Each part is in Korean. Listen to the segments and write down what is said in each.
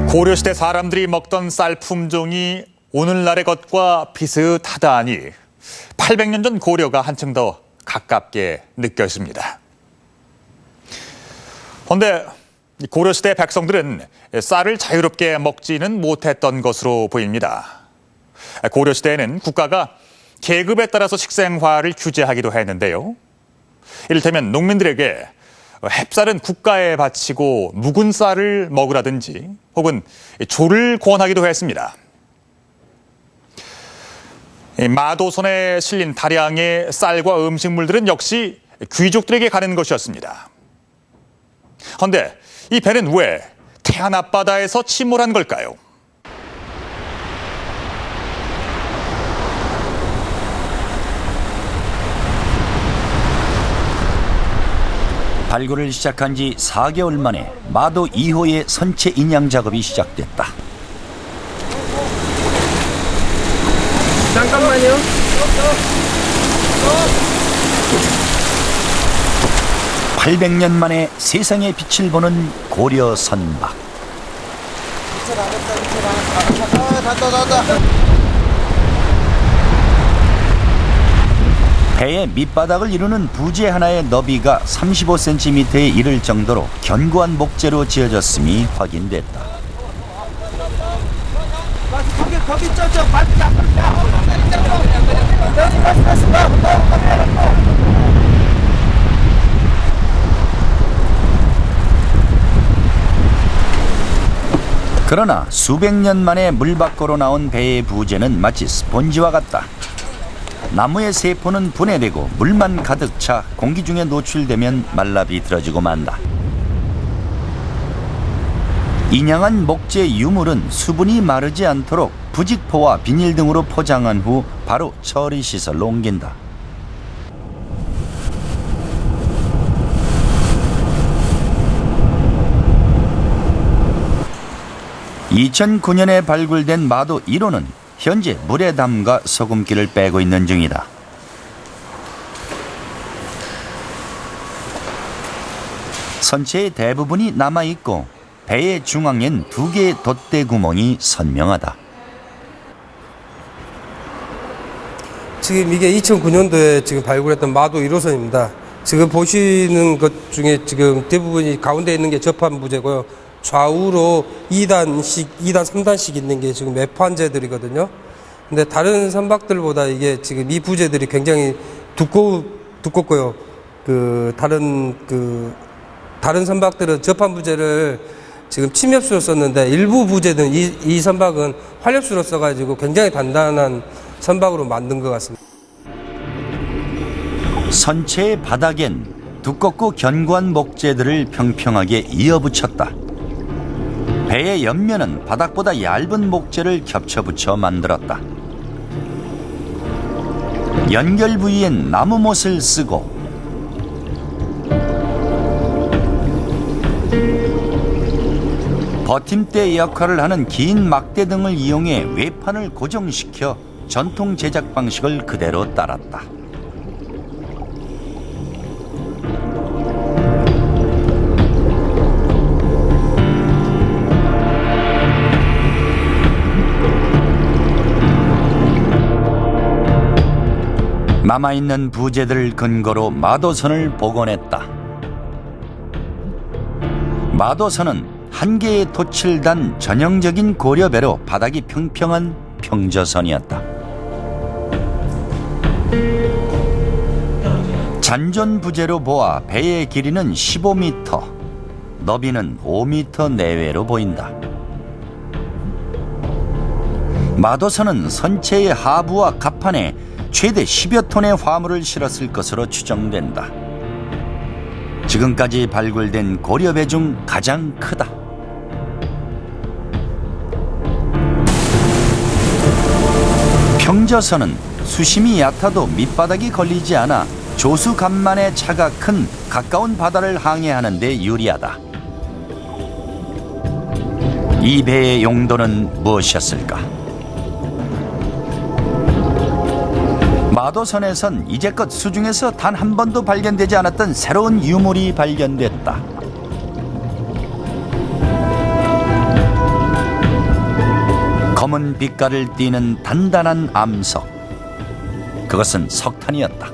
고려시대 사람들이 먹던 쌀 품종이 오늘날의 것과 비슷하다니 800년 전 고려가 한층 더 가깝게 느껴집니다. 그런데 고려시대 백성들은 쌀을 자유롭게 먹지는 못했던 것으로 보입니다. 고려시대에는 국가가 계급에 따라서 식생활을 규제하기도 했는데요. 이를테면 농민들에게 햅쌀은 국가에 바치고 묵은 쌀을 먹으라든지 혹은 조를 권하기도 했습니다. 마도선에 실린 다량의 쌀과 음식물들은 역시 귀족들에게 가는 것이었습니다. 그런데 이 배는 왜 태안 앞바다에서 침몰한 걸까요? 발굴을 시작한 지 4개월 만에 마도 2호의 선체 인양 작업이 시작됐다. 잠깐만요. 800년 만에 세상의 빛을 보는 고려 선박. 배의 밑바닥을 이루는 부재 하나의 너비가 35cm에 이를 정도로 견고한 목재로 지어졌음이 확인됐다. 그러나 수백 년 만에 물 밖으로 나온 배의 부재는 마치 스폰지와 같다. 나무의 세포는 분해되고 물만 가득 차 공기 중에 노출되면 말라 비틀어지고 만다. 인양한 목재 유물은 수분이 마르지 않도록 부직포와 비닐 등으로 포장한 후 바로 처리시설로 옮긴다. (2009년에) 발굴된 마도 1호는 현재 물에 담가 소금기를 빼고 있는 중이다. 선체의 대부분이 남아있고 배의 중앙엔 2개의 돛대 구멍이 선명하다. 지금 이게 2009년도에 지금 발굴했던 마도 1호선입니다. 지금 보시는 것 중에 지금 대부분이 가운데 있는 게 접한 부재고요. 좌우로 2단씩, 2단, 3단씩 있는 게 지금 매판재들이거든요. 근데 다른 선박들보다 이게 지금 이 부재들이 굉장히 두껍고요. 다른 선박들은 접한 부재를 지금 침엽수로 썼는데 일부 부재는 이 선박은 활엽수로 써가지고 굉장히 단단한 선박으로 만든 것 같습니다. 선체의 바닥엔 두껍고 견고한 목재들을 평평하게 이어붙였다. 배의 옆면은 바닥보다 얇은 목재를 겹쳐붙여 만들었다. 연결 부위엔 나무못을 쓰고 버팀대 역할을 하는 긴 막대 등을 이용해 외판을 고정시켜 전통 제작 방식을 그대로 따랐다. 남아있는 부재들을 근거로 마도선을 복원했다. 마도선은 한 개의 돛을 단 전형적인 고려배로 바닥이 평평한 평저선이었다. 잔존 부재로 보아 배의 길이는 15m, 너비는 5m 내외로 보인다. 마도선은 선체의 하부와 갑판에 최대 10여 톤의 화물을 실었을 것으로 추정된다. 지금까지 발굴된 고려배 중 가장 크다. 평저선은 수심이 얕아도 밑바닥이 걸리지 않아 조수간만의 차가 큰 가까운 바다를 항해하는 데 유리하다. 이 배의 용도는 무엇이었을까? 마도선에선 이제껏 수중에서 단 한 번도 발견되지 않았던 새로운 유물이 발견됐다. 검은 빛깔을 띠는 단단한 암석. 그것은 석탄이었다.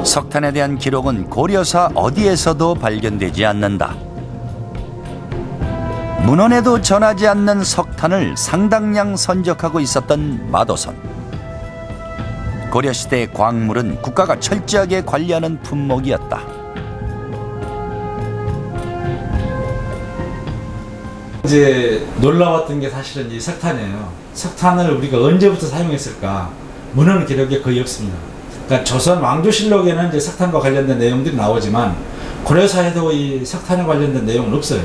석탄에 대한 기록은 고려사 어디에서도 발견되지 않는다. 문헌에도 전하지 않는 석탄을 상당량 선적하고 있었던 마도선. 고려시대 광물은 국가가 철저하게 관리하는 품목이었다. 이제 놀라웠던 게 사실은 이 석탄이에요. 석탄을 우리가 언제부터 사용했을까? 문헌 기록에 거의 없습니다. 그러니까 조선 왕조실록에는 이제 석탄과 관련된 내용들이 나오지만 고려사에도 이 석탄에 관련된 내용은 없어요.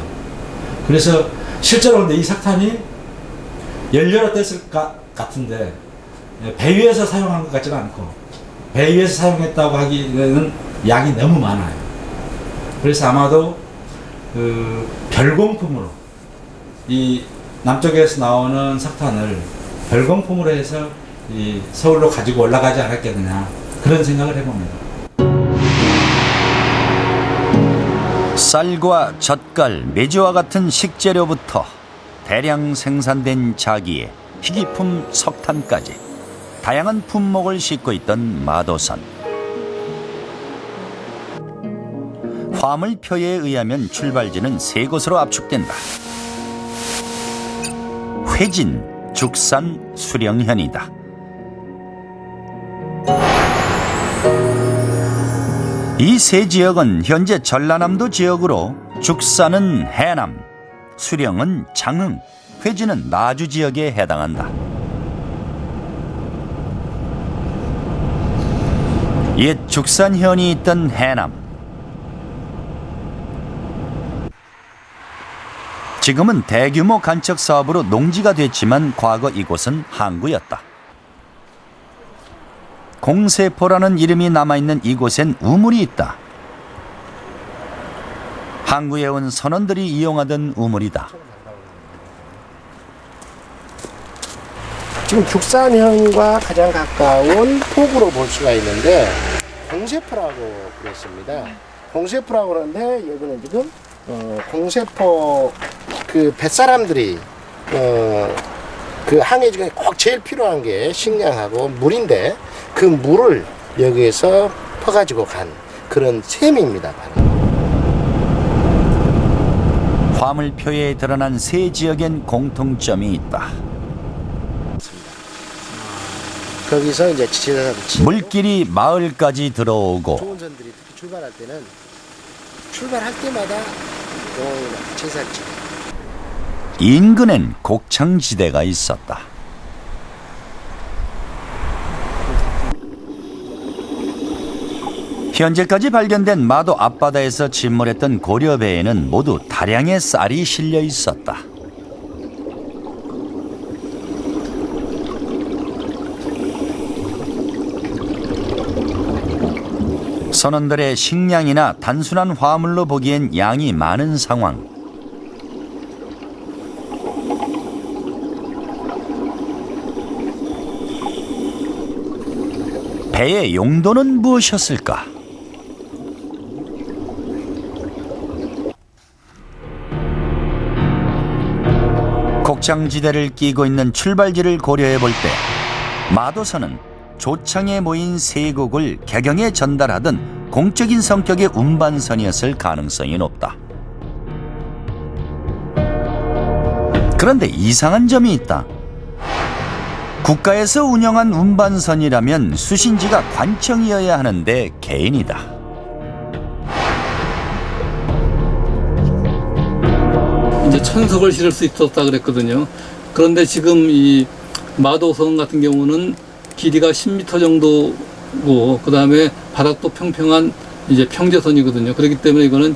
그래서 실제로 근데 이 석탄이 연료로 뗐을 것 같은데 배 위에서 사용한 것 같지는 않고 배 위에서 사용했다고 하기에는 양이 너무 많아요. 그래서 아마도 그 별공품으로 이 남쪽에서 나오는 석탄을 별공품으로 해서 이 서울로 가지고 올라가지 않았겠느냐 그런 생각을 해봅니다. 쌀과 젓갈, 메주와 같은 식재료부터 대량 생산된 자기에 희귀품 석탄까지 다양한 품목을 싣고 있던 마도선. 화물표에 의하면 출발지는 세 곳으로 압축된다. 회진, 죽산, 수령현이다. 이 세 지역은 현재 전라남도 지역으로 죽산은 해남, 수령은 장흥, 회진은 나주 지역에 해당한다. 옛 죽산현이 있던 해남. 지금은 대규모 간척 사업으로 농지가 됐지만 과거 이곳은 항구였다. 공세포라는 이름이 남아있는 이곳엔 우물이 있다. 항구에 온 선원들이 이용하던 우물이다. 지금 죽산현과 가장 가까운 폭으로 볼 수가 있는데 공세포라고 그랬습니다. 공세포라고 그러는데 여기는 지금 공세포 그 뱃사람들이 그 항해 중에 꼭 제일 필요한 게 식량하고 물인데 그 물을 여기에서 퍼가지고 간 그런 셈입니다. 화물표에 드러난 세 지역엔 공통점이 있다. 거기서 이제 물길이 마을까지 들어오고 좋은 선들이 특히 출발할 때는 출발할 때마다 제사지. 인근엔 곡창지대가 있었다. 현재까지 발견된 마도 앞바다에서 침몰했던 고려배에는 모두 다량의 쌀이 실려 있었다. 선원들의 식량이나 단순한 화물로 보기엔 양이 많은 상황. 배의 용도는 무엇이었을까? 곡창지대를 끼고 있는 출발지를 고려해 볼 때 마도선은 조창에 모인 세곡을 개경에 전달하던 공적인 성격의 운반선이었을 가능성이 높다. 그런데 이상한 점이 있다. 국가에서 운영한 운반선이라면 수신지가 관청이어야 하는데 개인이다. 이제 천석을 실을 수 있었다 그랬거든요. 그런데 지금 이 마도선 같은 경우는 길이가 10m 정도고 그다음에 바닥도 평평한 이제 평제선이거든요. 그렇기 때문에 이거는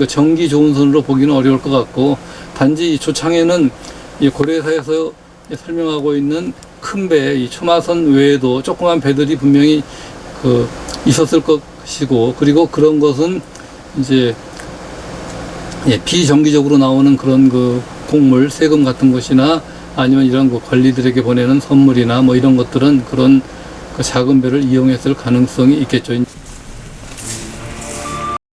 전기 좋은 선으로 보기는 어려울 것 같고 단지 이 조창에는 이 고려사에서 설명하고 있는 큰 배, 이 초마선 외에도 조그만 배들이 분명히 있었을 것이고 그리고 그런 것은 이제 비정기적으로 나오는 그런 곡물, 세금 같은 것이나 아니면 이런 관리들에게 보내는 선물이나 뭐 이런 것들은 그런 작은 배를 이용했을 가능성이 있겠죠.